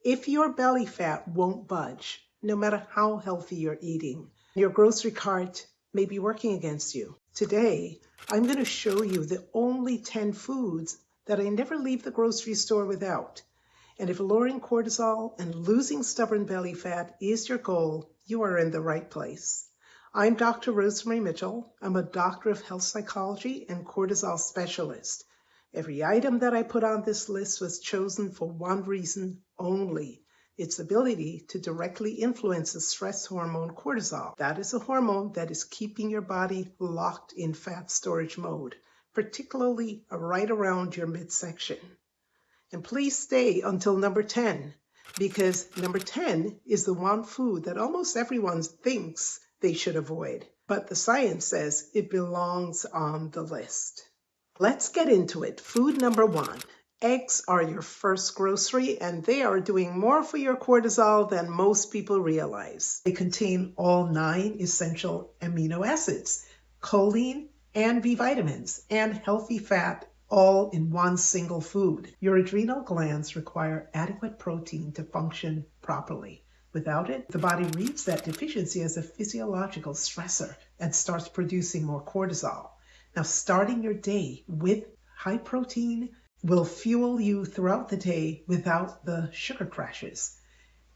If your belly fat won't budge, no matter how healthy you're eating, your grocery cart may be working against you. Today, I'm going to show you the only 10 foods that I never leave the grocery store without. And if lowering cortisol and losing stubborn belly fat is your goal, you are in the right place. I'm Dr. Rosemary Mitchell. I'm a doctor of health psychology and cortisol specialist. Every item that I put on this list was chosen for one reason only: its ability to directly influence the stress hormone cortisol. That is a hormone that is keeping your body locked in fat storage mode, particularly right around your midsection. And please stay until number 10, because number 10 is the one food that almost everyone thinks they should avoid. But the science says it belongs on the list. Let's get into it. Food number 1. Eggs are your first grocery, and they are doing more for your cortisol than most people realize. They contain all 9 essential amino acids, choline and B vitamins, and healthy fat, all in one single food. Your adrenal glands require adequate protein to function properly. Without it, the body reads that deficiency as a physiological stressor and starts producing more cortisol. Now, starting your day with high protein will fuel you throughout the day without the sugar crashes.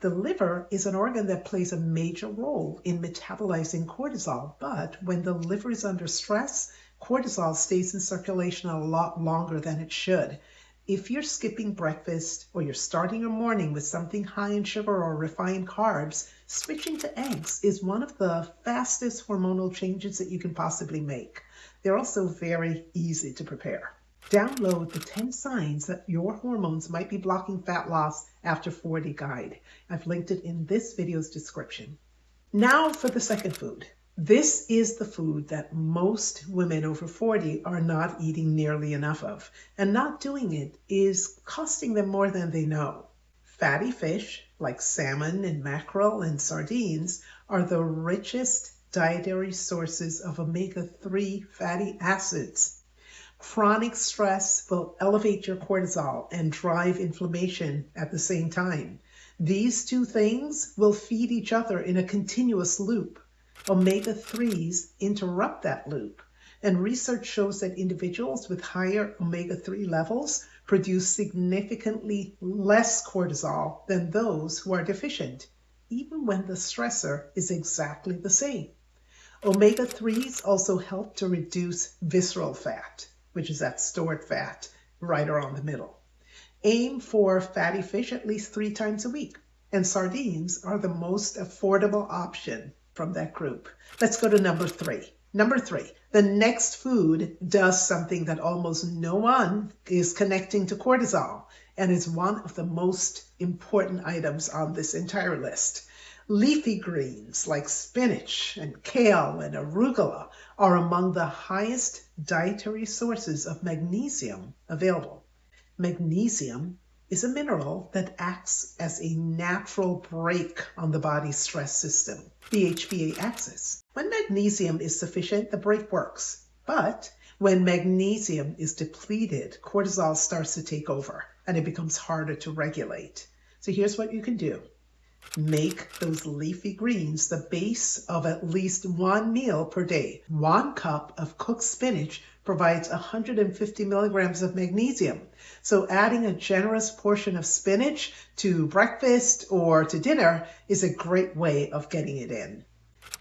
The liver is an organ that plays a major role in metabolizing cortisol, but when the liver is under stress, cortisol stays in circulation a lot longer than it should. If you're skipping breakfast or you're starting your morning with something high in sugar or refined carbs, switching to eggs is one of the fastest hormonal changes that you can possibly make. They're also very easy to prepare. Download the 10 signs that your hormones might be blocking fat loss after 40 guide. I've linked it in this video's description. Now for the second food. This is the food that most women over 40 are not eating nearly enough of, and not doing it is costing them more than they know. Fatty fish, like salmon and mackerel and sardines, are the richest dietary sources of omega-3 fatty acids. Chronic stress will elevate your cortisol and drive inflammation at the same time. These two things will feed each other in a continuous loop. Omega-3s interrupt that loop, and research shows that individuals with higher omega-3 levels produce significantly less cortisol than those who are deficient, even when the stressor is exactly the same. Omega-3s also help to reduce visceral fat, which is that stored fat right around the middle. Aim for fatty fish at least 3 times a week, and sardines are the most affordable option from that group. Let's go to number 3. Number 3, the next food does something that almost no one is connecting to cortisol, and is one of the most important items on this entire list. Leafy greens like spinach and kale and arugula are among the highest dietary sources of magnesium available. Magnesium is a mineral that acts as a natural brake on the body's stress system, the HPA axis. When magnesium is sufficient, the brake works. But when magnesium is depleted, cortisol starts to take over and it becomes harder to regulate. So here's what you can do. Make those leafy greens the base of at least one meal per day. 1 cup of cooked spinach provides 150 milligrams of magnesium. So adding a generous portion of spinach to breakfast or to dinner is a great way of getting it in.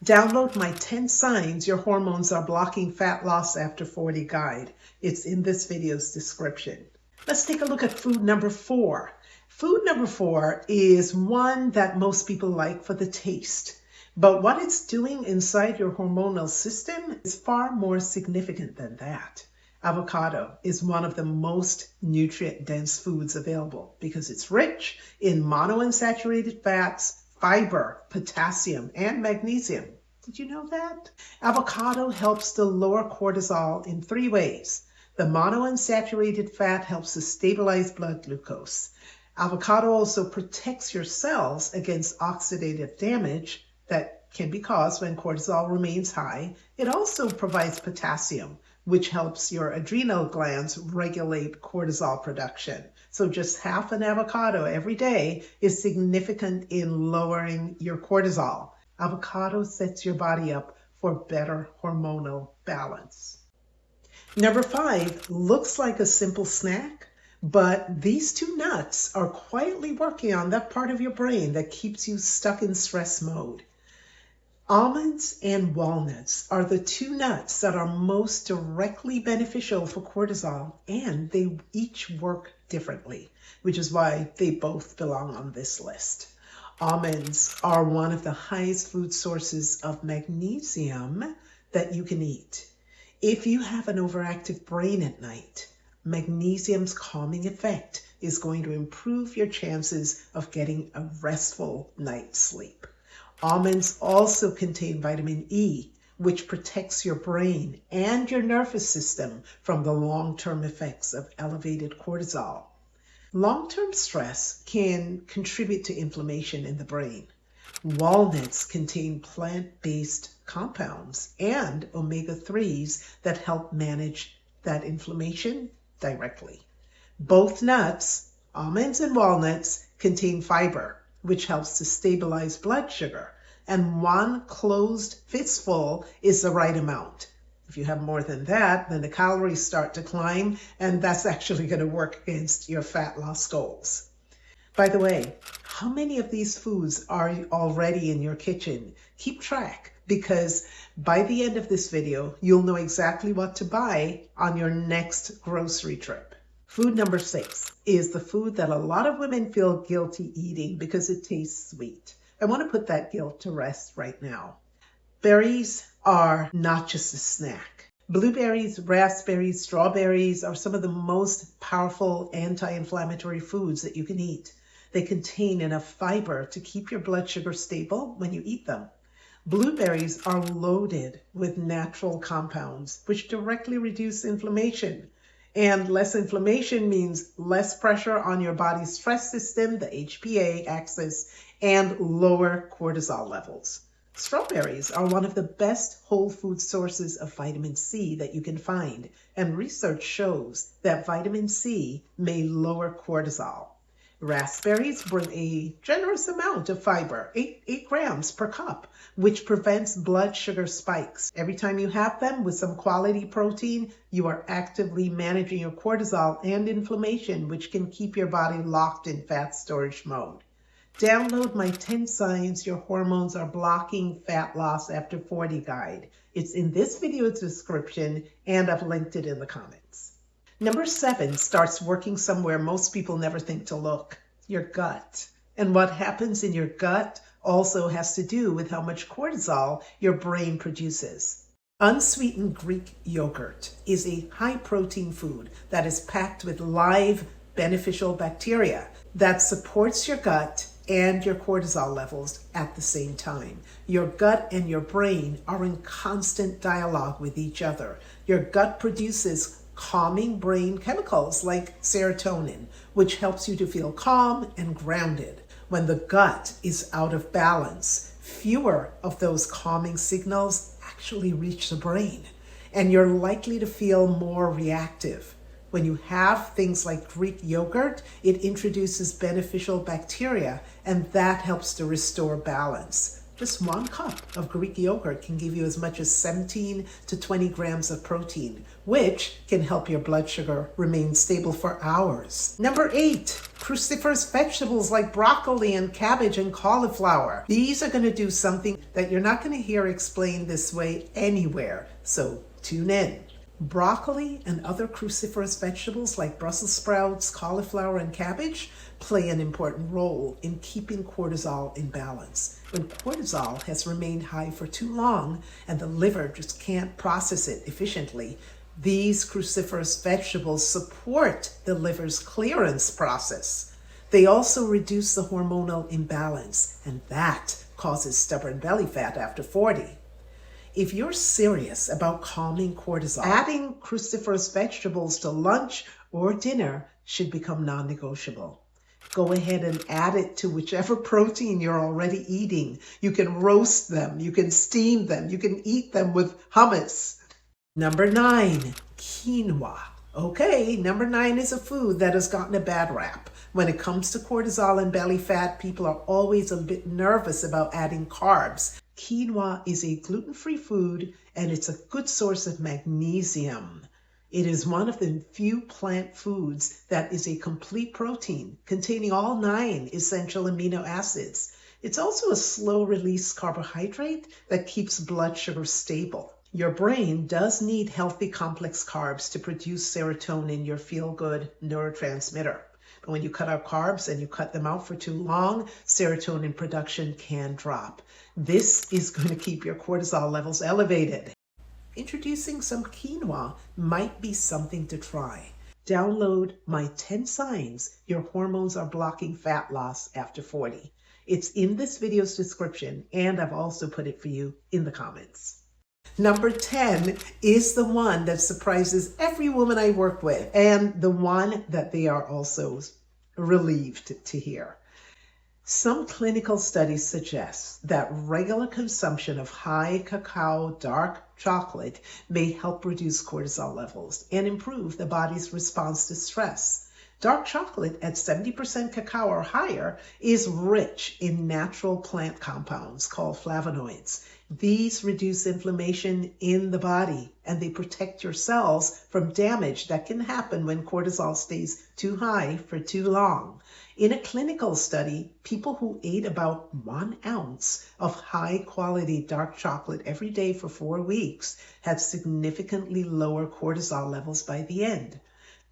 Download my 10 signs your hormones are blocking fat loss after 40 guide. It's in this video's description. Let's take a look at food number 4. Food number 4 is one that most people like for the taste, but what it's doing inside your hormonal system is far more significant than that. Avocado is one of the most nutrient-dense foods available because it's rich in monounsaturated fats, fiber, potassium, and magnesium. Did you know that? Avocado helps to lower cortisol in 3 ways. The monounsaturated fat helps to stabilize blood glucose. Avocado also protects your cells against oxidative damage that can be caused when cortisol remains high. It also provides potassium, which helps your adrenal glands regulate cortisol production. So just half an avocado every day is significant in lowering your cortisol. Avocado sets your body up for better hormonal balance. Number 5 looks like a simple snack, but these 2 nuts are quietly working on that part of your brain that keeps you stuck in stress mode. Almonds and walnuts are the 2 nuts that are most directly beneficial for cortisol, and they each work differently, which is why they both belong on this list. Almonds are one of the highest food sources of magnesium that you can eat. If you have an overactive brain at night, magnesium's calming effect is going to improve your chances of getting a restful night's sleep. Almonds also contain vitamin E, which protects your brain and your nervous system from the long-term effects of elevated cortisol. Long-term stress can contribute to inflammation in the brain. Walnuts contain plant-based compounds and omega-3s that help manage that inflammation directly. Both nuts, almonds and walnuts, contain fiber, which helps to stabilize blood sugar, and 1 closed fistful is the right amount. If you have more than that, then the calories start to climb, and that's actually going to work against your fat loss goals. By the way, how many of these foods are already in your kitchen? Keep track, because by the end of this video, you'll know exactly what to buy on your next grocery trip. Food number 6 is the food that a lot of women feel guilty eating because it tastes sweet. I want to put that guilt to rest right now. Berries are not just a snack. Blueberries, raspberries, strawberries are some of the most powerful anti-inflammatory foods that you can eat. They contain enough fiber to keep your blood sugar stable when you eat them. Blueberries are loaded with natural compounds, which directly reduce inflammation. And less inflammation means less pressure on your body's stress system, the HPA axis, and lower cortisol levels. Strawberries are one of the best whole food sources of vitamin C that you can find, and research shows that vitamin C may lower cortisol. Raspberries bring a generous amount of fiber, 8 grams per cup, which prevents blood sugar spikes. Every time you have them with some quality protein, you are actively managing your cortisol and inflammation, which can keep your body locked in fat storage mode. Download my 10 signs your hormones are blocking fat loss after 40 guide. It's in this video description, and I've linked it in the comments. Number 7 starts working somewhere most people never think to look, your gut. And what happens in your gut also has to do with how much cortisol your brain produces. Unsweetened Greek yogurt is a high-protein food that is packed with live beneficial bacteria that supports your gut and your cortisol levels at the same time. Your gut and your brain are in constant dialogue with each other. Your gut produces calming brain chemicals like serotonin, which helps you to feel calm and grounded. When the gut is out of balance, fewer of those calming signals actually reach the brain, and you're likely to feel more reactive. When you have things like Greek yogurt, it introduces beneficial bacteria, and that helps to restore balance. Just 1 cup of Greek yogurt can give you as much as 17 to 20 grams of protein, which can help your blood sugar remain stable for hours. Number 8, cruciferous vegetables like broccoli and cabbage and cauliflower. These are going to do something that you're not going to hear explained this way anywhere, so tune in. Broccoli and other cruciferous vegetables like Brussels sprouts, cauliflower, and cabbage play an important role in keeping cortisol in balance. When cortisol has remained high for too long and the liver just can't process it efficiently, these cruciferous vegetables support the liver's clearance process. They also reduce the hormonal imbalance, and that causes stubborn belly fat after 40. If you're serious about calming cortisol, adding cruciferous vegetables to lunch or dinner should become non-negotiable. Go ahead and add it to whichever protein you're already eating. You can roast them, you can steam them, you can eat them with hummus. Number 9, quinoa. Okay, number 9 is a food that has gotten a bad rap. When it comes to cortisol and belly fat, people are always a bit nervous about adding carbs. Quinoa is a gluten-free food and it's a good source of magnesium. It is one of the few plant foods that is a complete protein containing all 9 essential amino acids. It's also a slow-release carbohydrate that keeps blood sugar stable. Your brain does need healthy complex carbs to produce serotonin, your feel-good neurotransmitter. But when you cut out carbs and you cut them out for too long, serotonin production can drop. This is going to keep your cortisol levels elevated. Introducing some quinoa might be something to try. Download my 10 signs your hormones are blocking fat loss after 40. It's in this video's description, and I've also put it for you in the comments. Number 10 is the one that surprises every woman I work with, and the one that they are also relieved to hear. Some clinical studies suggest that regular consumption of high cacao dark chocolate may help reduce cortisol levels and improve the body's response to stress. Dark chocolate at 70% cacao or higher is rich in natural plant compounds called flavonoids. These reduce inflammation in the body and they protect your cells from damage that can happen when cortisol stays too high for too long. In a clinical study, people who ate about 1 ounce of high-quality dark chocolate every day for 4 weeks had significantly lower cortisol levels by the end.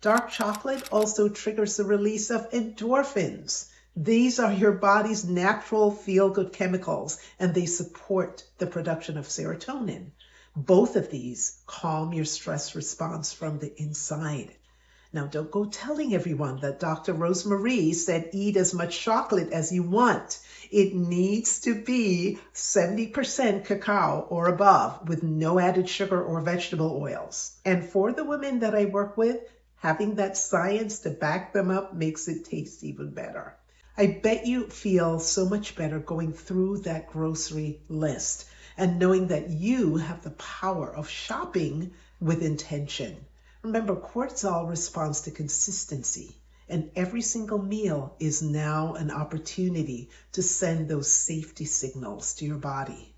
Dark chocolate also triggers the release of endorphins. These are your body's natural feel-good chemicals, and they support the production of serotonin. Both of these calm your stress response from the inside. Now, don't go telling everyone that Dr. Rosemarie said eat as much chocolate as you want. It needs to be 70% cacao or above with no added sugar or vegetable oils. And for the women that I work with, having that science to back them up makes it taste even better. I bet you feel so much better going through that grocery list and knowing that you have the power of shopping with intention. Remember, cortisol responds to consistency, and every single meal is now an opportunity to send those safety signals to your body.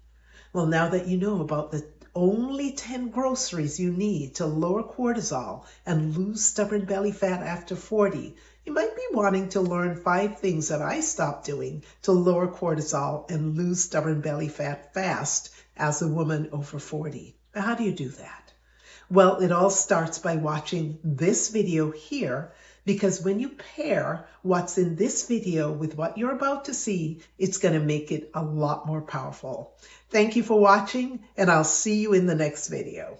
Well, now that you know about the only 10 groceries you need to lower cortisol and lose stubborn belly fat after 40, you might be wanting to learn 5 things that I stopped doing to lower cortisol and lose stubborn belly fat fast as a woman over 40. Now, how do you do that? Well, it all starts by watching this video here, because when you pair what's in this video with what you're about to see, it's going to make it a lot more powerful. Thank you for watching, and I'll see you in the next video.